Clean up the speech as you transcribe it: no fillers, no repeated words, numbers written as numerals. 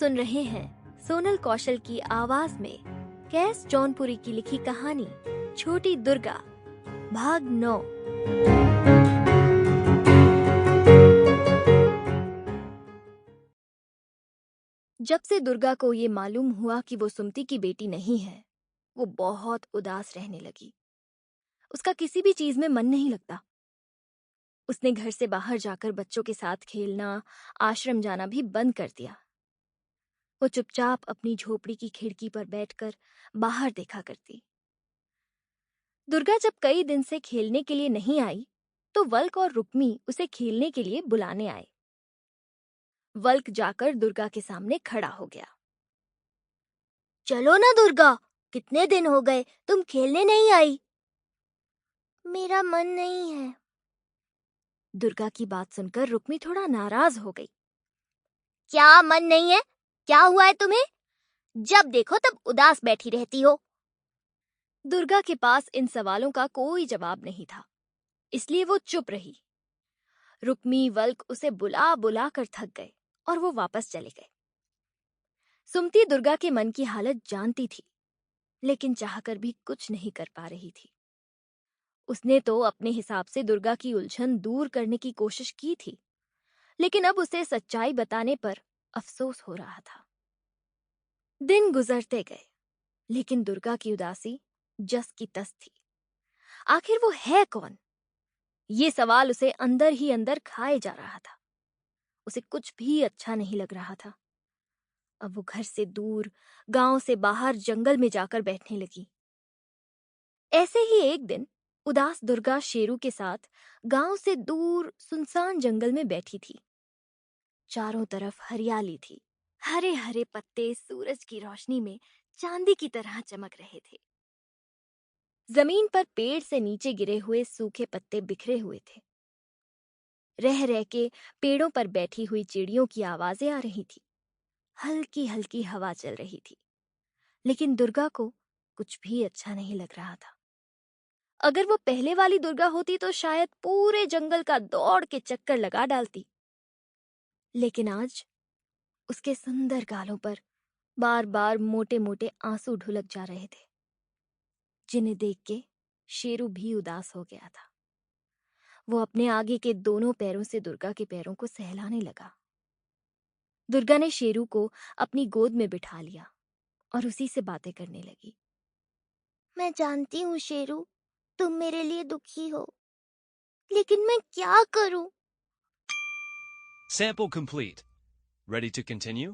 सुन रहे हैं सोनल कौशल की आवाज में कैस जौनपुरी की लिखी कहानी छोटी दुर्गा भाग 9। जब से दुर्गा को ये मालूम हुआ कि वो सुमति की बेटी नहीं है, वो बहुत उदास रहने लगी। उसका किसी भी चीज में मन नहीं लगता। उसने घर से बाहर जाकर बच्चों के साथ खेलना, आश्रम जाना भी बंद कर दिया। वो चुपचाप अपनी झोपड़ी की खिड़की पर बैठकर बाहर देखा करती। दुर्गा जब कई दिन से खेलने के लिए नहीं आई, तो वल्क और रुक्मी उसे खेलने के लिए बुलाने आए। वल्क जाकर दुर्गा के सामने खड़ा हो गया। चलो ना दुर्गा, कितने दिन हो गए तुम खेलने नहीं आई। मेरा मन नहीं है। दुर्गा की बात सुनकर रुक्मी थोड़ा नाराज हो गई। क्या मन नहीं है? क्या हुआ है तुम्हें? जब देखो तब उदास बैठी रहती हो। दुर्गा के पास इन सवालों का कोई जवाब नहीं था, इसलिए वो चुप रही। रुक्मी वल्क उसे बुला बुला कर थक गए और वो वापस चले गए। सुमति दुर्गा के मन की हालत जानती थी, लेकिन चाहकर भी कुछ नहीं कर पा रही थी। उसने तो अपने हिसाब से दुर्गा की उलझन दूर करने की कोशिश की थी, लेकिन अब उसे सच्चाई बताने पर अफसोस हो रहा था। दिन गुजरते गए, लेकिन दुर्गा की उदासी जस की तस थी। आखिर वो है कौन? ये सवाल उसे अंदर ही अंदर खाए जा रहा था। उसे कुछ भी अच्छा नहीं लग रहा था। अब वो घर से दूर, गांव से बाहर जंगल में जाकर बैठने लगी। ऐसे ही एक दिन उदास दुर्गा शेरू के साथ गांव से दूर सुनसान जंगल में बैठी थी। चारों तरफ हरियाली थी। हरे हरे पत्ते सूरज की रोशनी में चांदी की तरह चमक रहे थे। जमीन पर पेड़ से नीचे गिरे हुए सूखे पत्ते बिखरे हुए थे। रह रह के पेड़ों पर बैठी हुई चिड़ियों की आवाजें आ रही थी। हल्की हल्की हवा चल रही थी, लेकिन दुर्गा को कुछ भी अच्छा नहीं लग रहा था। अगर वो पहले वाली दुर्गा होती तो शायद पूरे जंगल का दौड़ के चक्कर लगा डालती, लेकिन आज उसके सुंदर गालों पर बार बार मोटे मोटे आंसू ढुलक जा रहे थे, जिन्हें देख के शेरू भी उदास हो गया था। वो अपने आगे के दोनों पैरों से दुर्गा के पैरों को सहलाने लगा। दुर्गा ने शेरू को अपनी गोद में बिठा लिया और उसी से बातें करने लगी। मैं जानती हूँ शेरू, तुम मेरे लिए दुखी हो, लेकिन मैं क्या करूं? Sample complete. Ready to continue?